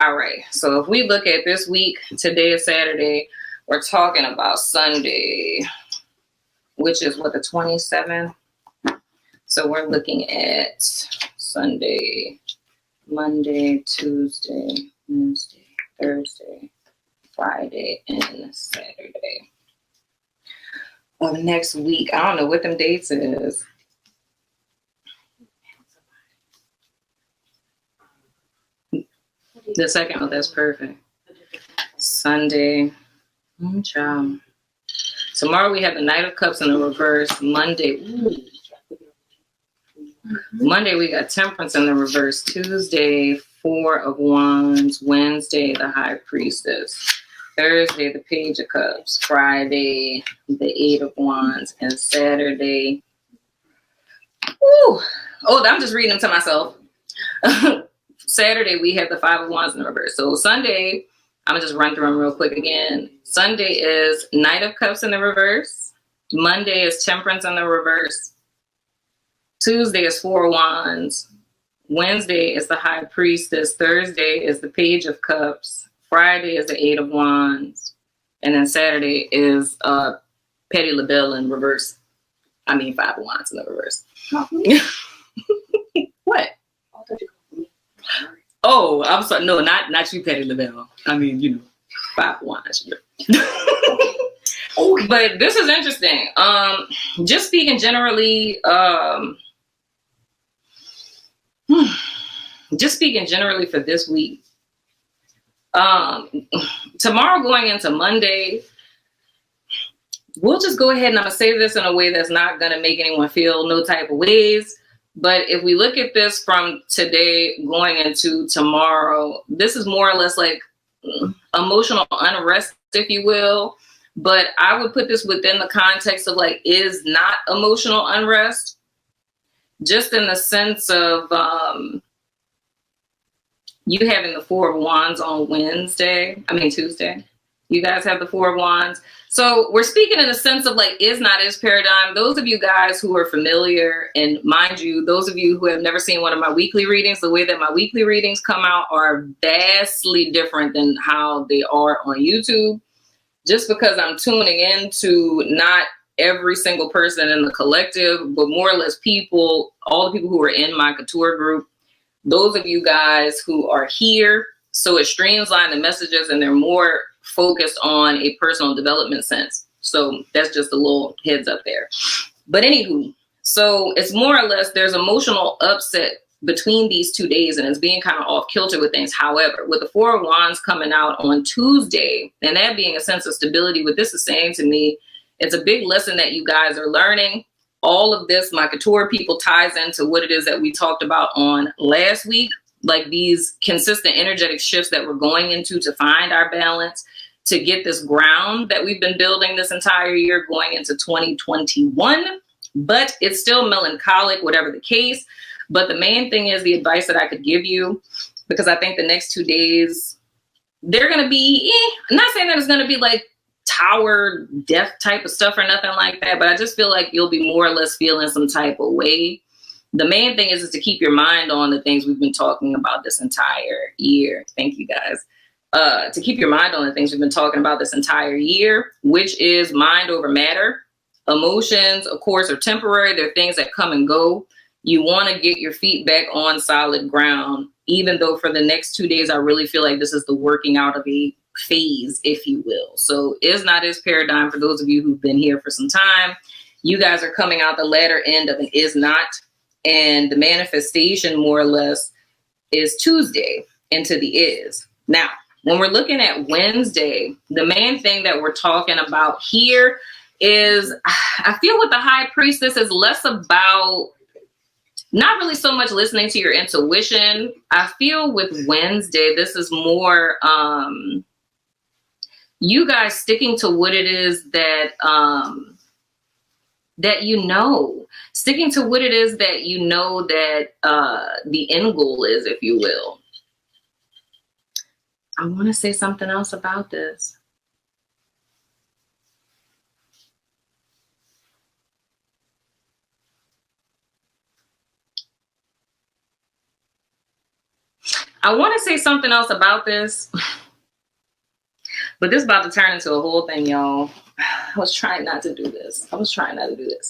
All right, so if we look at this week, today is Saturday, we're talking about Sunday, which is what, the 27th? So we're looking at Sunday, Monday, Tuesday, Wednesday, Thursday, Friday, and Saturday of next week. I don't know what them dates is. The second, oh, that's perfect. Sunday. Ciao. Tomorrow we have the Knight of Cups in the reverse. Monday. Ooh. Monday we got Temperance in the reverse. Tuesday, Four of Wands. Wednesday, the High Priestess. Thursday, the Page of Cups. Friday, the Eight of Wands. And Saturday. Ooh. Oh, I'm just reading them to myself. Saturday, we have the Five of Wands in the reverse. So Sunday, I'm going to just run through them real quick again. Sunday is Knight of Cups in the reverse. Monday is Temperance in the reverse. Tuesday is Four of Wands. Wednesday is the High Priestess. Thursday is the Page of Cups. Friday is the Eight of Wands. And then Saturday is Petty LaBelle in reverse. I mean, Five of Wands in the reverse. What? Oh, I'm sorry. No, not you, Petty LaBelle. I mean, you know, Five of Wands. But this is interesting. Just speaking generally, for this week. Tomorrow going into Monday, we'll just go ahead and I'm gonna say this in a way that's not gonna make anyone feel no type of ways. But if we look at this from today going into tomorrow, this is more or less like emotional unrest, if you will. But I would put this within the context of like, is not emotional unrest, just in the sense of you having the Four of Wands on Tuesday. You guys have the Four of Wands. So we're speaking in the sense of like, is not is paradigm. Those of you guys who are familiar, and mind you, those of you who have never seen one of my weekly readings, the way that my weekly readings come out are vastly different than how they are on YouTube. Just because I'm tuning into not every single person in the collective, but more or less all the people who are in my Couture group, those of you guys who are here, so it streamlines the messages and they're more focused on a personal development sense. So that's just a little heads up there. But anywho, so it's more or less there's emotional upset between these 2 days and it's being kind of off kilter with things. However, with the Four of Wands coming out on Tuesday and that being a sense of stability, what this is saying to me, it's a big lesson that you guys are learning. All of this, my Couture people, ties into what it is that we talked about on last week, like these consistent energetic shifts that we're going into to find our balance, to get this ground that we've been building this entire year going into 2021. But it's still melancholic, whatever the case. But the main thing is the advice that I could give you, because I think the next 2 days, they're going to be, I'm not saying that it's going to be like tower death type of stuff or nothing like that, but I just feel like you'll be more or less feeling some type of way. The main thing is to keep your mind on the things we've been talking about this entire year. Thank you guys. To keep your mind on the things we've been talking about this entire year, which is mind over matter. Emotions, of course, are temporary. They're things that come and go. You want to get your feet back on solid ground, even though for the next 2 days, I really feel like this is the working out of a phase, if you will. So is not is paradigm for those of you who've been here for some time. You guys are coming out the latter end of an is not. And the manifestation, more or less, is Tuesday into the is. Now, when we're looking at Wednesday, the main thing that we're talking about here is, I feel with the High Priestess is less about, not really so much listening to your intuition. I feel with Wednesday, this is more you guys sticking to what it is that that you know, sticking to what it is that you know that the end goal is, if you will. I want to say something else about this. I want to say something else about this, but this is about to turn into a whole thing, y'all. I was trying not to do this.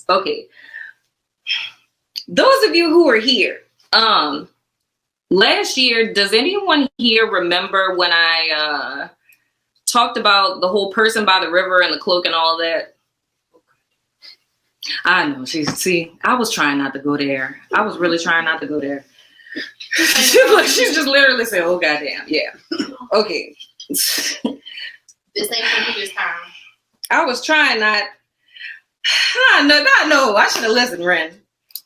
Okay. Those of you who are here, last year, does anyone here remember when I talked about the whole person by the river and the cloak and all that? I know. See, I was trying not to go there. I was really trying not to go there. She's just literally saying, oh, goddamn. Yeah. Okay. This ain't for me this time. I was trying not. No, I should have listened, Ren.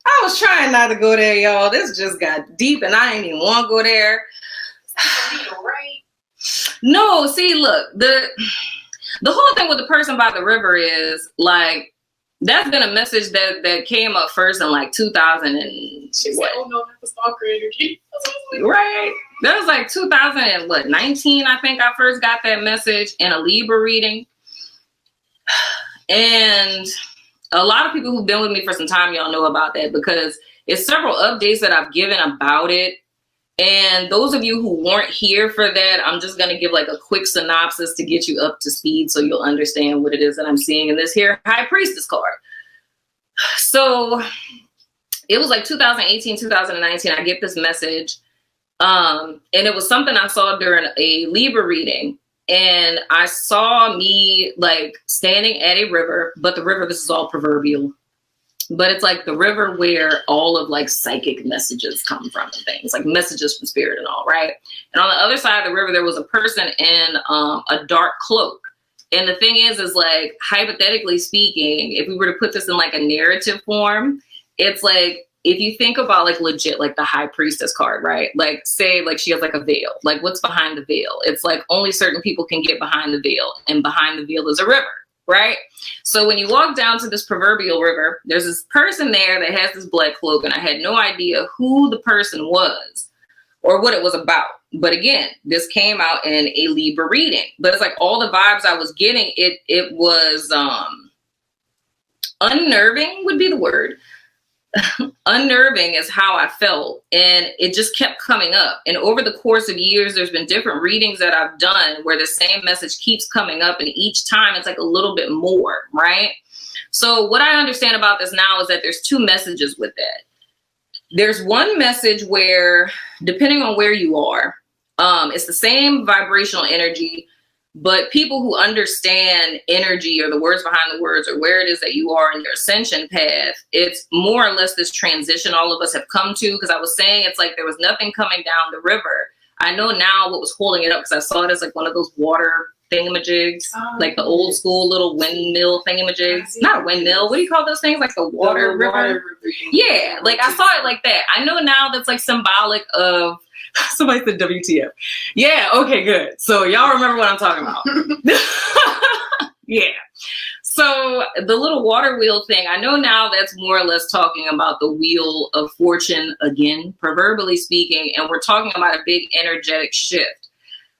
I was trying not to go there, y'all. This just got deep, and I ain't even want to go there. Right? No, see, look, the whole thing with the person by the river is like that's been a message that came up first in like 2000 and she said, "Oh no, that's stalker energy." Right? That was like 2019. I think I first got that message in a Libra reading, and a lot of people who've been with me for some time, y'all know about that because it's several updates that I've given about it. And those of you who weren't here for that, I'm just going to give like a quick synopsis to get you up to speed so you'll understand what it is that I'm seeing in this here High Priestess card. So it was like 2018, 2019. I get this message. And it was something I saw during a Libra reading. And I saw me like standing at a river, but the river, this is all proverbial, but it's like the river where all of like psychic messages come from and things like messages from spirit and all, right? And on the other side of the river, there was a person in a dark cloak. And the thing is like, hypothetically speaking, if we were to put this in like a narrative form, it's like, if you think about like legit, like the High Priestess card, right? Like say like she has like a veil, like what's behind the veil? It's like only certain people can get behind the veil, and behind the veil is a river, right? So when you walk down to this proverbial river, there's this person there that has this black cloak, and I had no idea who the person was or what it was about. But again, this came out in a Libra reading, but it's like all the vibes I was getting, it was unnerving would be the word. Unnerving is how I felt, and it just kept coming up. And over the course of years, there's been different readings that I've done where the same message keeps coming up, and each time it's like a little bit more, right? So what I understand about this now is that there's two messages with that. There's one message where, depending on where you are, it's the same vibrational energy, but people who understand energy or the words behind the words or where it is that you are in your ascension path, it's more or less this transition all of us have come to. Because I was saying it's like there was nothing coming down the river. I know now what was holding it up because I saw it as like one of those water thingamajigs, like the old school little windmill thingamajigs. Not a windmill. What do you call those things? Like the water river? Yeah, like I saw it like that. I know now that's like symbolic of. Somebody said WTF. Yeah, okay, good. So y'all remember what I'm talking about. Yeah. So the little water wheel thing, I know now that's more or less talking about the wheel of fortune again, proverbially speaking, and we're talking about a big energetic shift.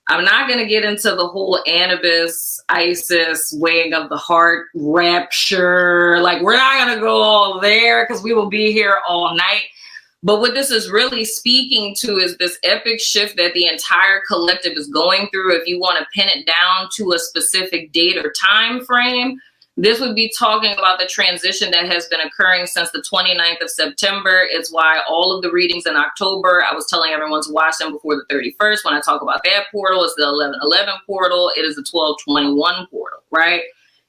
I'm not going to get into the whole Anubis, Isis, weighing of the heart, rapture. Like, we're not going to go all there because we will be here all night. But what this is really speaking to is this epic shift that the entire collective is going through. If you want to pin it down to a specific date or time frame, this would be talking about the transition that has been occurring since the 29th of September. It's why all of the readings in October, I was telling everyone to watch them before the 31st. When I talk about that portal, it's the 1111 portal. It is the 1221 portal, right?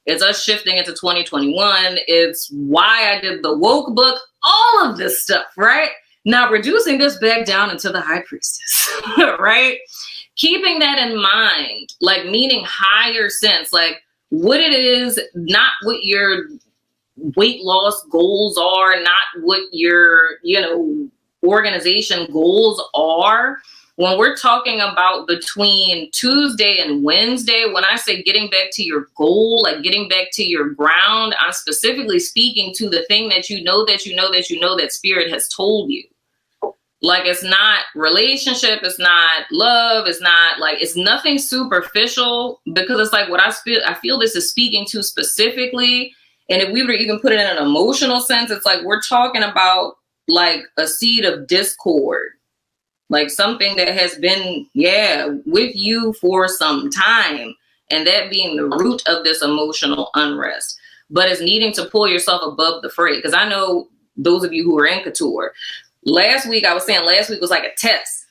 It's us shifting into 2021. It's why I did the Wokebook, all of this stuff, right? Now reducing this back down into the High Priestess, right? Keeping that in mind, like meaning higher sense, like what it is, not what your weight loss goals are, not what your, organization goals are. When we're talking about between Tuesday and Wednesday, when I say getting back to your goal, like getting back to your ground, I'm specifically speaking to the thing that that spirit has told you. Like, it's not relationship, it's not love, it's not like, it's nothing superficial, because it's like what I feel this is speaking to specifically. And if we were to even put it in an emotional sense, it's like we're talking about like a seed of discord like something that has been, with you for some time. And that being the root of this emotional unrest, but it's needing to pull yourself above the fray. Because I know those of you who are in Couture, last week was like a test.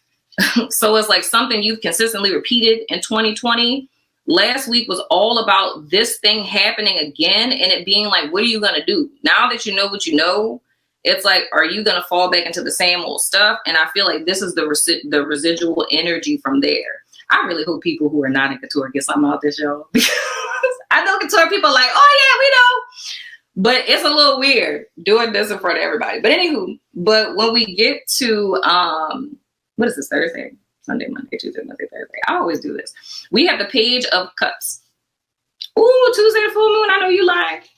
So it's like something you've consistently repeated in 2020. Last week was all about this thing happening again and it being like, what are you going to do? Now that you know what you know, it's like, are you going to fall back into the same old stuff? And I feel like this is the residual energy from there. I really hope people who are not in Couture get something out this, y'all. Because I know Couture people are like, oh yeah, we know. But it's a little weird doing this in front of everybody. But anywho, but when we get to, what is this, Thursday? Sunday, Monday, Tuesday, Wednesday, Thursday. I always do this. We have the Page of Cups. Ooh, Tuesday the full moon. I know you like.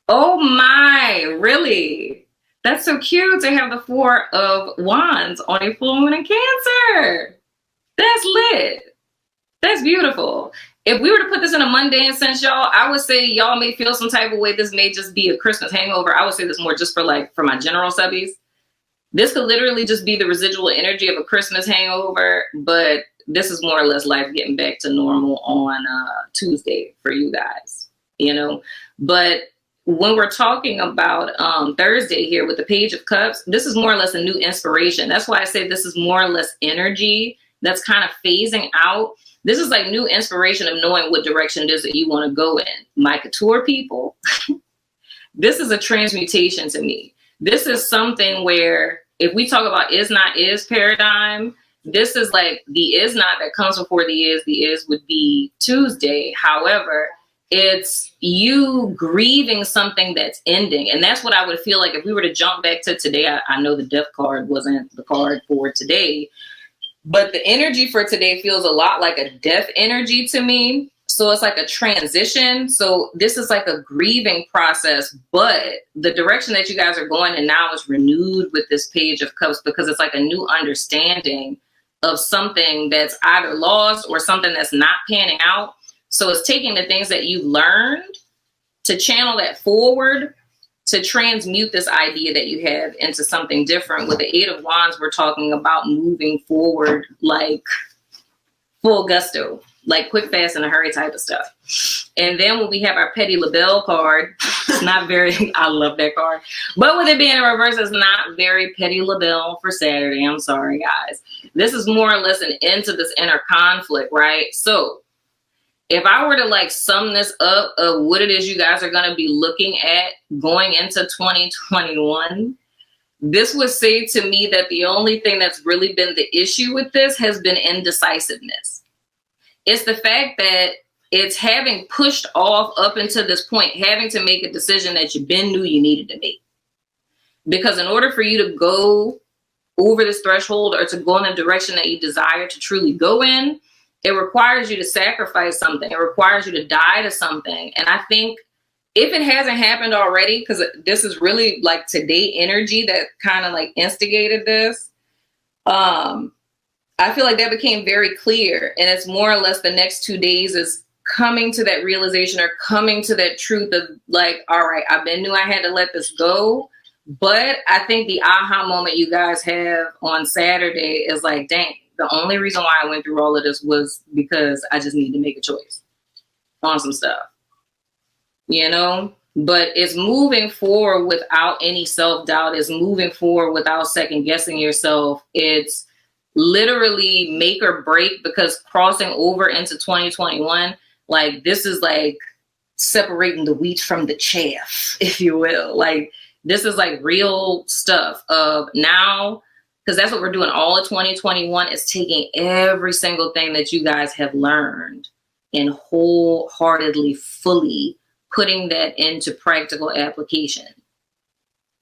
Oh my, really? That's so cute to have the Four of Wands on a full moon in Cancer. That's lit. That's beautiful. If we were to put this in a mundane sense, y'all, I would say y'all may feel some type of way. This may just be a Christmas hangover. I would say this more just for my general subbies. This could literally just be the residual energy of a Christmas hangover, but this is more or less life getting back to normal on Tuesday for you guys, you know? But when we're talking about Thursday here with the Page of Cups, this is more or less a new inspiration. That's why I say this is more or less energy that's kind of phasing out. This is like new inspiration of knowing what direction it is that you want to go in. My Couture people, this is a transmutation to me. This is something where if we talk about is not is paradigm, this is like the is not that comes before the is would be Tuesday. However, it's you grieving something that's ending. And that's what I would feel like if we were to jump back to today. I know the death card wasn't the card for today, but the energy for today feels a lot like a death energy to me. So it's like a transition. So this is like a grieving process, but the direction that you guys are going in now is renewed with this Page of Cups because it's like a new understanding of something that's either lost or something that's not panning out. So it's taking the things that you've learned to channel that forward to transmute this idea that you have into something different. With the Eight of Wands, we're talking about moving forward like full gusto, like quick, fast, in a hurry type of stuff. And then when we have our Petty LaBelle card, it's not very, I love that card. But with it being in reverse, it's not very Petty LaBelle for Saturday. I'm sorry, guys. This is more or less an end to this inner conflict, right? So if I were to like sum this up of what it is you guys are going to be looking at going into 2021, this would say to me that the only thing that's really been the issue with this has been indecisiveness. It's the fact that it's having pushed off up until this point, having to make a decision that you've been knew you needed to make. Because in order for you to go over this threshold or to go in the direction that you desire to truly go in, it requires you to sacrifice something. It requires you to die to something. And I think if it hasn't happened already, because this is really like today energy that kind of like instigated this, I feel like that became very clear. And it's more or less the next 2 days is coming to that realization or coming to that truth of like, all right, I've been knew I had to let this go. But I think the aha moment you guys have on Saturday is like, dang, the only reason why I went through all of this was because I just need to make a choice on some stuff, you know? But it's moving forward without any self-doubt. It's moving forward without second guessing yourself. It's literally make or break, because crossing over into 2021, like this is like separating the wheat from the chaff, if you will. Like this is like real stuff of now, because that's what we're doing all of 2021 is taking every single thing that you guys have learned and wholeheartedly, fully putting that into practical application.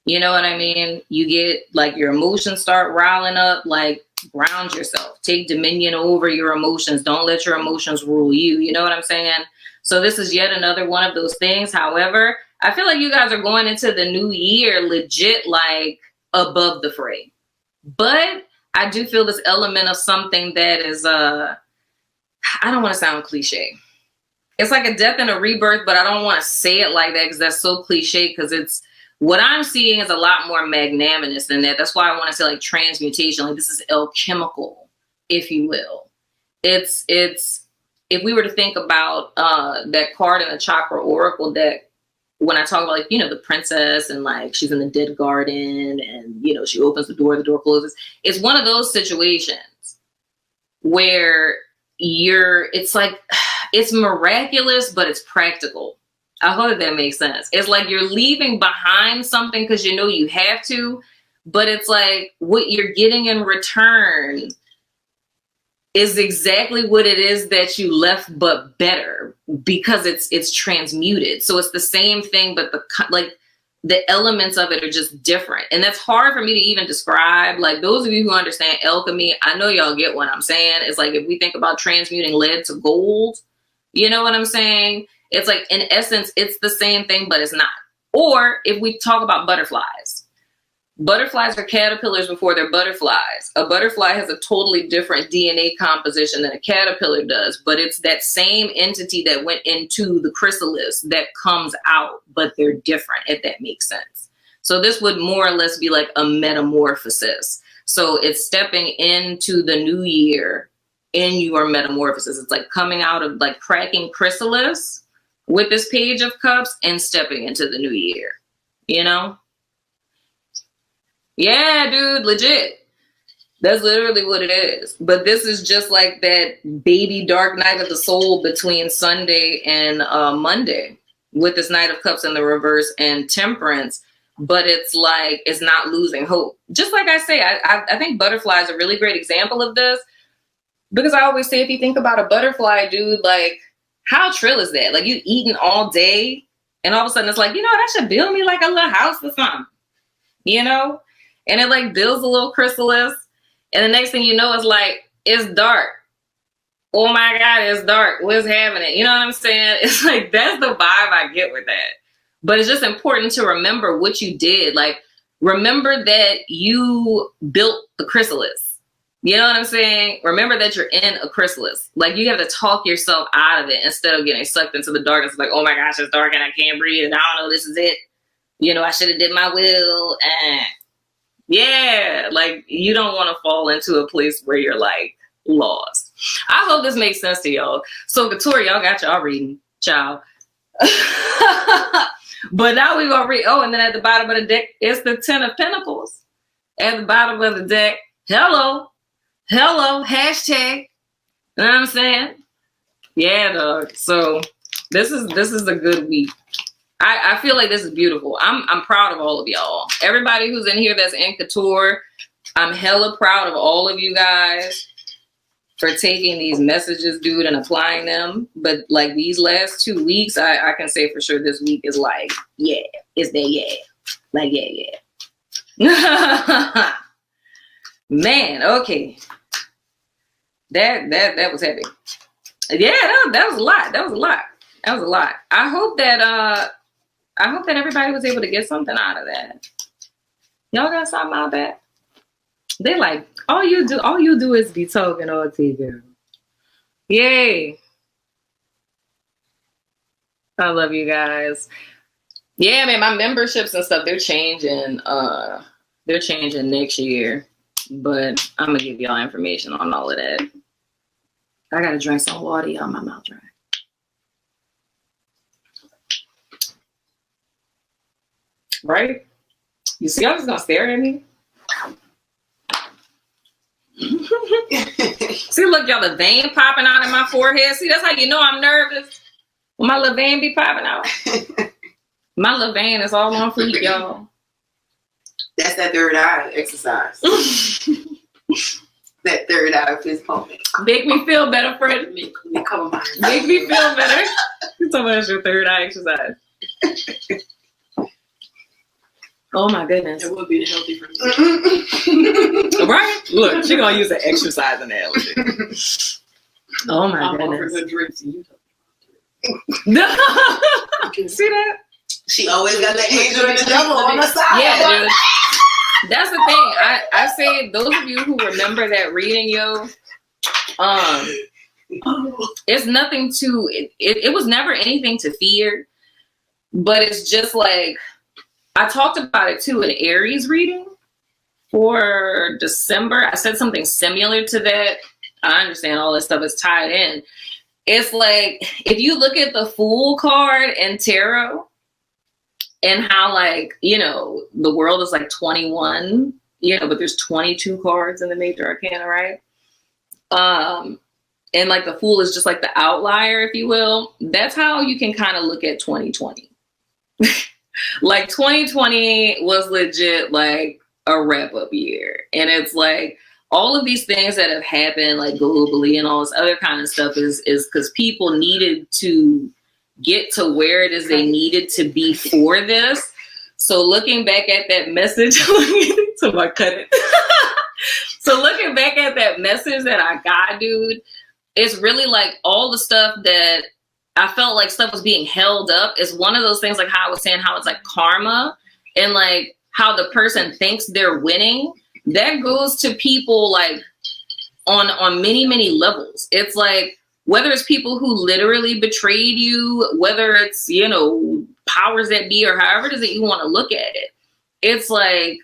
You know what I mean? You get like your emotions start riling up, like ground yourself, take dominion over your emotions. Don't let your emotions rule you. You know what I'm saying? So this is yet another one of those things. However, I feel like you guys are going into the new year legit, like above the fray. But I do feel this element of something that is, I don't want to sound cliche. It's like a death and a rebirth, but I don't want to say it like that because that's so cliche, because it's What I'm seeing is a lot more magnanimous than that. That's why I want to say like transmutation. Like this is alchemical, if you will. It's if we were to think about that card in the chakra oracle deck, when I talk about like, you know, the princess and like she's in the dead garden and, you know, she opens the door closes. It's one of those situations where it's like, it's miraculous, but it's practical. I hope that makes sense. It's like you're leaving behind something because you know you have to, but it's like what you're getting in return is exactly what it is that you left, but better, because it's transmuted. So it's the same thing, but the elements of it are just different. And that's hard for me to even describe. Like those of you who understand alchemy, I know y'all get what I'm saying. It's like if we think about transmuting lead to gold, you know what I'm saying? It's like, in essence, it's the same thing, but it's not. Or if we talk about butterflies, butterflies are caterpillars before they're butterflies. A butterfly has a totally different DNA composition than a caterpillar does, but it's that same entity that went into the chrysalis that comes out, but they're different, if that makes sense. So this would more or less be like a metamorphosis. So it's stepping into the new year in your metamorphosis. It's like coming out of like cracking chrysalis with this Page of Cups and stepping into the new year, you know? Yeah, dude, legit. That's literally what it is. But this is just like that baby dark night of the soul between Sunday and Monday with this Knight of Cups in the reverse and Temperance. But it's like, it's not losing hope. Just like I say, I think butterfly is a really great example of this, because I always say, if you think about a butterfly, dude, like, how trill is that? Like, you eating all day and all of a sudden it's like, you know what, I should build me like a little house or something, you know? And it like builds a little chrysalis. And the next thing you know, it's like, it's dark. Oh my God, it's dark. What's happening? You know what I'm saying? It's like, that's the vibe I get with that. But it's just important to remember what you did. Like, remember that you built the chrysalis. You know what I'm saying? Remember that you're in a chrysalis. Like, you have to talk yourself out of it instead of getting sucked into the darkness. Like, oh my gosh, it's dark and I can't breathe and I don't know, this is it. You know, I should have did my will. Yeah, like, you don't want to fall into a place where you're like lost. I hope this makes sense to y'all. So Couture, y'all got y'all reading, child. But now we're gonna read. Oh, and then at the bottom of the deck, it's the 10 of Pentacles. At the bottom of the deck, hello, hashtag. You know what I'm saying? Yeah, dog. So this is a good week. I feel like this is beautiful. I'm proud of all of y'all. Everybody who's in here that's in Couture, I'm hella proud of all of you guys for taking these messages, dude, and applying them. But like these last 2 weeks, I can say for sure this week is like, yeah, it's there, yeah. Like, yeah. Man, okay. That was heavy. Yeah, that was a lot. That was a lot. I hope that everybody was able to get something out of that. Y'all got something out of that? They like, all you do is be talking all day, girl. Yay. I love you guys. Yeah, man, my memberships and stuff, they're changing next year. But I'm gonna give y'all information on all of that. I gotta drink some water, y'all. My mouth dry. Right? You see, I'm just gonna stare at me. See, look, y'all, the vein popping out in my forehead. See, that's how you know I'm nervous. When my little vein be popping out. My little vein is all on fleek, y'all. That's that third eye exercise. That third eye fist pumping. Make me feel better, friend. Make me cover my eyes. Make me feel better. You talking about your third eye exercise. Oh my goodness. It would be healthy for me. Right? Look, she gonna use an exercise analogy. Oh my I'm goodness. good drinks and you See that? She always got the angel and the devil on her side. Yeah, dude. That's the thing. I say, those of you who remember that reading, yo, it's nothing to, it was never anything to fear, but it's just like, I talked about it too in Aries reading for December. I said something similar to that. I understand all this stuff is tied in. It's like, if you look at the Fool card in tarot and how, like, you know, the world is like 21, you know, but there's 22 cards in the major arcana, right? And like the Fool is just like the outlier, if you will. That's how you can kind of look at 2020. Like 2020 was legit like a wrap-up year. And it's like all of these things that have happened like globally and all this other kind of stuff is because people needed to get to where it is they needed to be for this. So looking back at that message, so I cut it. So looking back at that message that I got, dude, it's really like all the stuff that I felt like stuff was being held up is one of those things, like how I was saying, how it's like karma and like how the person thinks they're winning. That goes to people like on many, many levels. It's like, whether it's people who literally betrayed you, whether it's, you know, powers that be, or however it is that you want to look at it. It's like,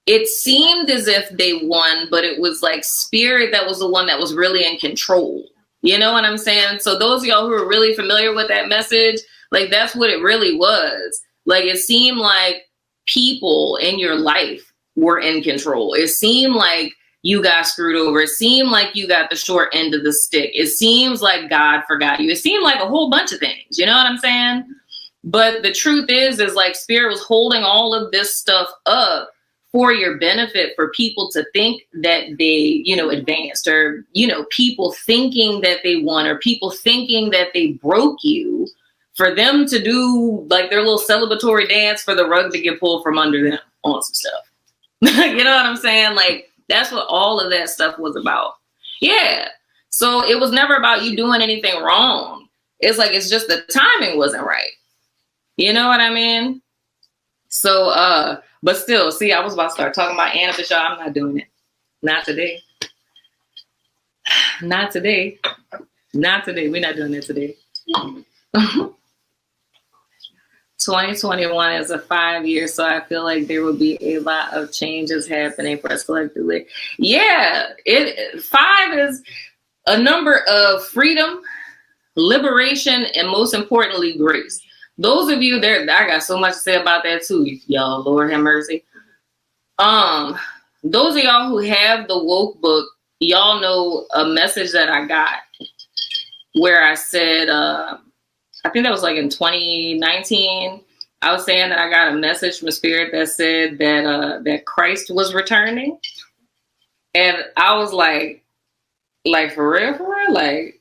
it seemed as if they won, but it was like spirit that was the one that was really in control. You know what I'm saying? So those of y'all who are really familiar with that message, like that's what it really was. Like it seemed like people in your life were in control. It seemed like you got screwed over. It seemed like you got the short end of the stick. It seems like God forgot you. It seemed like a whole bunch of things. You know what I'm saying? But the truth is like spirit was holding all of this stuff up for your benefit, for people to think that they, you know, advanced, or, you know, people thinking that they won, or people thinking that they broke you, for them to do like their little celebratory dance for the rug to get pulled from under them on some stuff. You know what I'm saying? Like, that's what all of that stuff was about. Yeah. So it was never about you doing anything wrong. It's like, it's just the timing wasn't right. You know what I mean? So, but still, see, I was about to start talking about Anna, but y'all, I'm not doing it. Not today. Not today. Not today. We're not doing it today. 2021 is a 5 year, so I feel like there will be a lot of changes happening for us collectively. Yeah, 5 is a number of freedom, liberation, and most importantly, grace. Those of you there, I got so much to say about that too, y'all. Lord have mercy. Those of y'all who have the Wokebook, y'all know a message that I got where I said, I think that was like in 2019. I was saying that I got a message from Spirit that said that that Christ was returning, and I was like for real, like,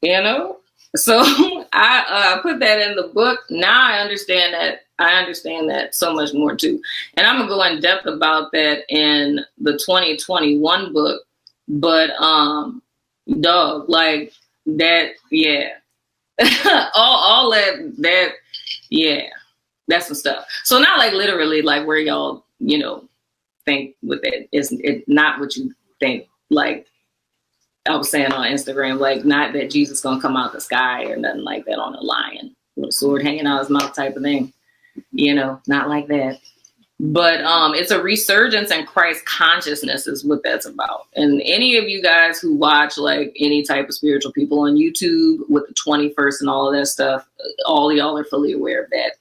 you know. So I put that in the book. Now I understand that. I understand that so much more too, and I'm gonna go in depth about that in the 2021 book. But dog, like that, yeah. all that, yeah, that's some stuff. So not like literally like where y'all, you know, think with it. It's not what you think. Like I was saying on Instagram, like not that Jesus gonna come out the sky or nothing like that on a lion with a sword hanging out his mouth type of thing. You know, not like that. But it's a resurgence in Christ consciousness is what that's about. And any of you guys who watch like any type of spiritual people on YouTube with the 21st and all of that stuff, all y'all are fully aware of that.